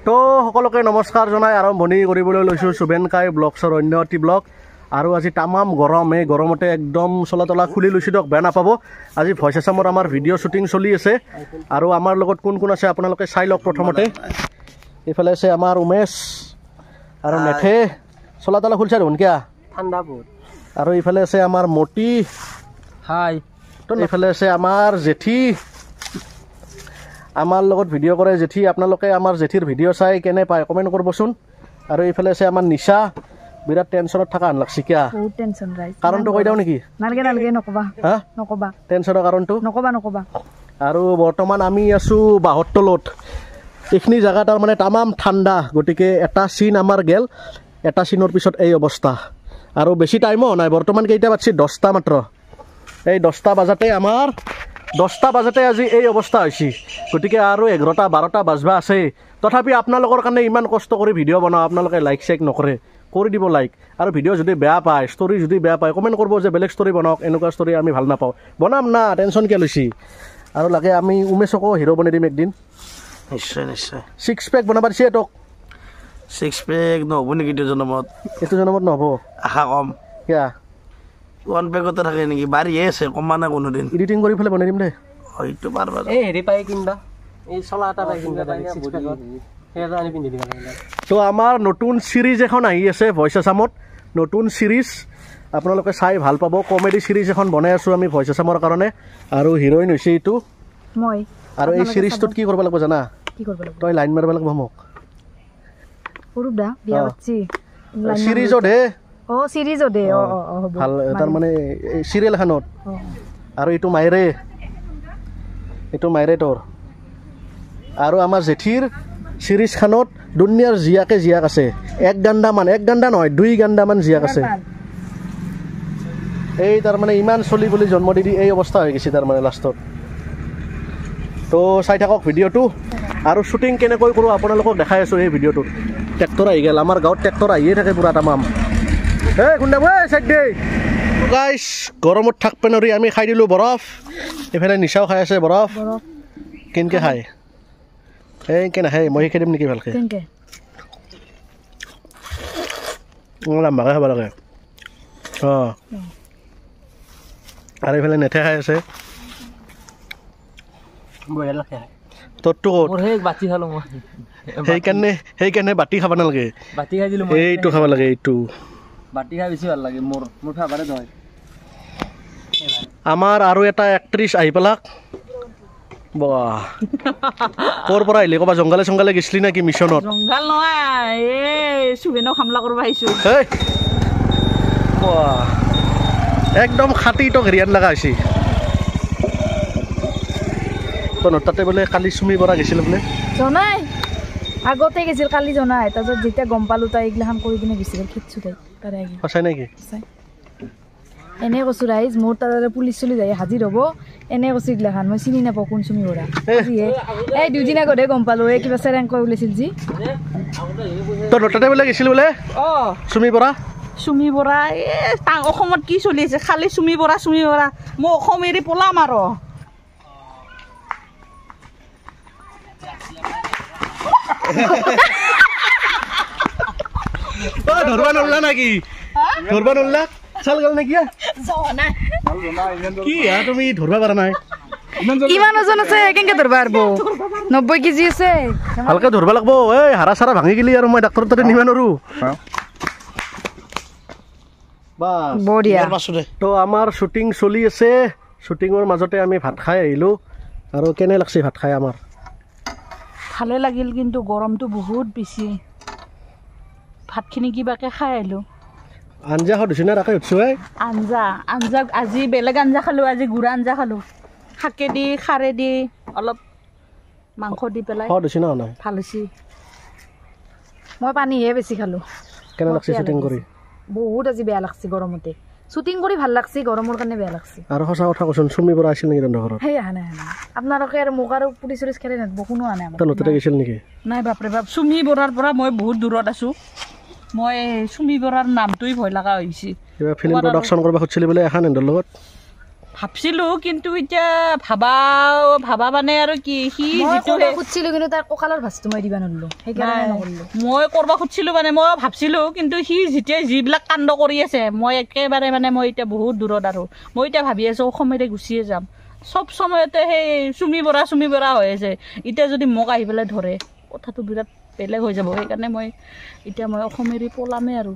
তো সকলোকে নমস্কাৰ জনাই আৰম্ভণি কৰিবলৈ লৈছোঁ শুভেন কাই ব্লগছৰ অন্য এটি ব্লগ। আৰু আজি তামাম গৰম, এই গৰমতে একদম চলা তলা খুলি লৈছোঁ দিয়ক, বেয়া নাপাব। আজি ভইচ আছামৰ আমাৰ ভিডিঅ' শ্বুটিং চলি আছে আৰু আমাৰ লগত কোন কোন আছে আপোনালোকে চাই লওক। প্ৰথমতে এইফালে আছে আমাৰ উমেশ আৰু মেথে, চলা তলা খুলিছে দেখোন কিয়া ঠাণ্ডা বহুত। আৰু এইফালে আছে আমাৰ মতি, হাই। তো এইফালে আছে আমাৰ জেঠি, আমাৰ লগত ভিডিঅ' কৰে জেঠি। আপোনালোকে আমাৰ জেঠিৰ ভিডিঅ' চাই কেনে পায় কমেণ্ট কৰিবচোন। আৰু এইফালে আছে আমাৰ নিশা, বিৰাট টেনশ্যনত থকা আন লাগছি কিয়া? বহুত টেনশ্যন ৰাইজ। কাৰণটো কৈ দিওঁ নেকি? নালগে নালগে, নকবা। হা নকবা টেনশ্যনৰ কাৰণটো, নকবা নকবা। আৰু বৰ্তমান আমি আছোঁ বাঁহৰ তলত। এইখিনি জেগা তাৰমানে তামাম ঠাণ্ডা, গতিকে এটা চিন আমাৰ গেল, এটা চিনৰ পিছত এই অৱস্থা। আৰু বেছি টাইমো নাই, বৰ্তমান কেইটা বাজছি? 10টা মাত্ৰ। এই 10টা বাজাতে আমাৰ 10টা বাজাতে আজি এই অৱস্থা হৈছে। গতিকে আৰু 11টা 12টা বাজবা আছে। তথাপি আপোনালোকৰ কাৰণে ইমান কষ্ট কৰি ভিডিঅ' বনাওঁ, আপোনালোকে লাইক চাইক নকৰে, কৰি দিব লাইক। আৰু ভিডিঅ' যদি বেয়া পায়, ষ্টৰি যদি বেয়া পায়, কমেণ্ট কৰিব যে বেলেগ ষ্টৰি বনাওক, এনেকুৱা ষ্টৰি আমি ভাল নাপাওঁ। বনাম না, টেনশ্যন কিয় লৈছি? আৰু লাগে আমি উমেশকো হিৰ' বনাই দিম একদিন। নিশ্চয় নিশ্চয়। 6 পেক বনাব দিছে তোক। 6 পেক নহ'ব নেকি এইটো জনমত? এইটো জনমত নহ'ব, আশা কম। কিয়া? 1 পেকতে থাকে নেকি? বাঢ়িয়ে আছে, কমা নাই কোনোদিন। এডিটিং কৰি পেলাই বনাই দিম দে। হয়তো পাৰবা। এই হেৰি পাই কিনবা, এই চলা এটা পাই কিনবা, 6 পেকত সেইটা আনি পিন্ধি দিবা। তো আমাৰ নতুন চিৰিজ এখন আহি আছে ভইচ আছামত, নতুন চিৰিজ আপোনালোকে চাই ভাল পাব। কমেডি চিৰিজ এখন বনাই আছোঁ আমি ভইচ আছামৰ কাৰণে, আৰু হিৰ'ইন হৈছে এইটো মই। আৰু এই চিৰিজটোত কি কৰিব লাগিব জানা? কি কৰিব লাগিব? তই লাইন মাৰিব লাগিব মোক। সৰুদা বিয়া বাচ্চি চিৰিজত হে। অ চিৰিজত হে। অ হ'ব ভাল, তাৰমানে চিৰিয়েল এখনত। আৰু এইটো মাইৰে, এইটো মাইৰে তোৰ। আৰু আমাৰ জেঠিৰ চিৰিজখনত দুনিয়াৰ জীয়াকে জীয়াক আছে, এক গাণ্ডামান, এক গাণ্ডা নহয় 2 গাণ্ডামান জীয়াক আছে। এই তাৰমানে ইমান চলি বুলি জন্ম দি দি এই অৱস্থা হৈ গৈছে তাৰমানে লাষ্টত। তো চাই থাকক ভিডিঅ'টো, আৰু শ্বুটিং কেনেকৈ কৰোঁ আপোনালোকক দেখাই আছোঁ এই ভিডিঅ'টোত। ট্ৰেক্টৰ আহি গ'ল, আমাৰ গাঁৱত ট্ৰেক্টৰ আহিয়ে থাকে পুৰা তামাম। এই খুন্দা চাইড দে গাইছ। গৰমত থাকপে নৰি আমি খাই দিলোঁ বৰফ। এইফালে নিচাও খাই আছে বৰফ। কেনেকৈ খায়? এই কে নাখায়, মই শিকাই দিম নেকি ভালকৈ? লাম্বাকৈ খাব লাগে। অঁ, আৰু এইফালে নেথে খাই আছে। তোৰটো ক'ত? সেইকাৰণে বাতি খাব নালাগে, এইটো খাব লাগে, এইটো বাতি খাই বেছি ভাল লাগে। মোৰ ফেভাৰিট হয়। আমাৰ আৰু এটা এক্ট্ৰেছ আহি পেলাক। বাহ, ক'ৰ পৰা আহিলি? ক'বা জংঘলে চংঘালে গৈছিলি নেকি মিছনত? জংঘল নহয়, এই সুবেনক হামলা কৰিব আহিছোঁ। বাহ, একদম খাটি তো হেৰিয়াত লগা হৈছে। তোৰ তাতে বোলে কালি চুমি পৰা গৈছিল বোলে? জনাই আগতে গৈছিল, কালি জনাই। তাৰপিছত যেতিয়া গম পালোঁ তাই এইগিলাখান কৰি কিনে গৈছিল, খেদছোঁ তাই। সঁচাই নেকি? এনে কৈছোঁ ৰাইজ, মোৰ তাতে পুলিচ চলি যায় হাজিৰ হ'ব, এনে কৈছোঁ এইগিলাখান। মই চিনি নাপাওঁ কোন চুমি বৰা। এই 2 দিন আগতে গম পালোঁ, এই কিবা চেৰেংকৈ ওলাইছিল যি। তোৰ তাতে বোলে গৈছিল বোলে? অঁ, চুমি বৰা। চুমি বৰা, এই অসমত কি চলি আছে? খালি চুমি বৰা চুমি বৰা। মই অসম এৰি পলাম আৰু। ধৰবা নল্লা নেকি? ধৰবা নল্লা? চাল গ'ল নেকি? কি তুমি ধৰবা পাৰা নাই? কিমান ওজন আছে? কেনেকে ধৰবা পাৰব? 90 কেজি আছে। ভালকে ধৰবা লাগব। এই হাৰা চাৰা ভাঙি গেলি আৰু মই ডাক্তৰৰ তাতে নিবা নৰো। তো আমাৰ শ্বুটিং চলি আছে, শ্বুটিঙৰ মাজতে আমি ভাত খাই আহিলোঁ। আৰু কেনে লাগছে ভাত খাই? আমাৰ ভালে লাগিল, কিন্তু গৰমটো বহুত বেছি। ভাতখিনি কিবাকে খাই আহিলোঁ। আঞ্জা সুধিছোঁ নে তাকে সুধিছোঁ? আঞ্জা আজি বেলেগ আঞ্জা খালোঁ, আজি গুড়া আঞ্জা খালোঁ, শাকেদি খাৰেদি অলপ মাংস দি পেলাই। সুধিছোঁ না নাই? ভাল হৈছে। মই পানীহে বেছি খালোঁ। কেনে লাগছে শ্বুটিং কৰি? বহুত আজি বেয়া লাগছে গৰমতে। শ্বুটিং কৰি ভাল লাগছে, গৰমৰ কাৰণে বেয়া লাগছে। আৰু সঁচা কথা কৈছোন, চুমি পৰা আছিল নেকি তহঁতৰ ঘৰত? সেই আহা নাই। আপোনালোকে আৰু মোক আৰু পুলিচ চুলিচ খেলে নাথাকিব, কোনো আনে আমাৰ। তই নতুনতে গৈছিল নেকি? নাই বাপৰে বাপ, চুমি বৰাৰ পৰা মই বহুত দূৰত আছোঁ। মই চুমি বৰাৰ নামটোই ভয় লগা হৈছে। কিবা ফিল্ম প্ৰডাকশ্যন কৰিব খুজিছিলি বোলে এখন এণ্ডৰ লগত? ভাবছিলো কিন্তু এতিয়া ভাবা মানে আৰু কি সি যিটো খুজিছিলো কিন্তু তাৰ কঁকালৰ ভাঁজটো মই দিবা নোৱাৰিলো সেইকাৰণে নকৰিলো মই কৰিব খুজিছিলো মানে মই ভাবছিলো কিন্তু সি যেতিয়া যিবিলাক কাণ্ড কৰি আছে মই একেবাৰে মানে মই এতিয়া বহুত দূৰত আৰু মই এতিয়া ভাবি আছো অসমতে গুচিয়ে যাম চব সময়তে সেই চুমি বৰা হৈ আছে এতিয়া যদি মোক আহি পেলাই ধৰে কথাটো বিৰাট বেলেগ হৈ যাব সেইকাৰণে মই অসমেৰে পলামেই আৰু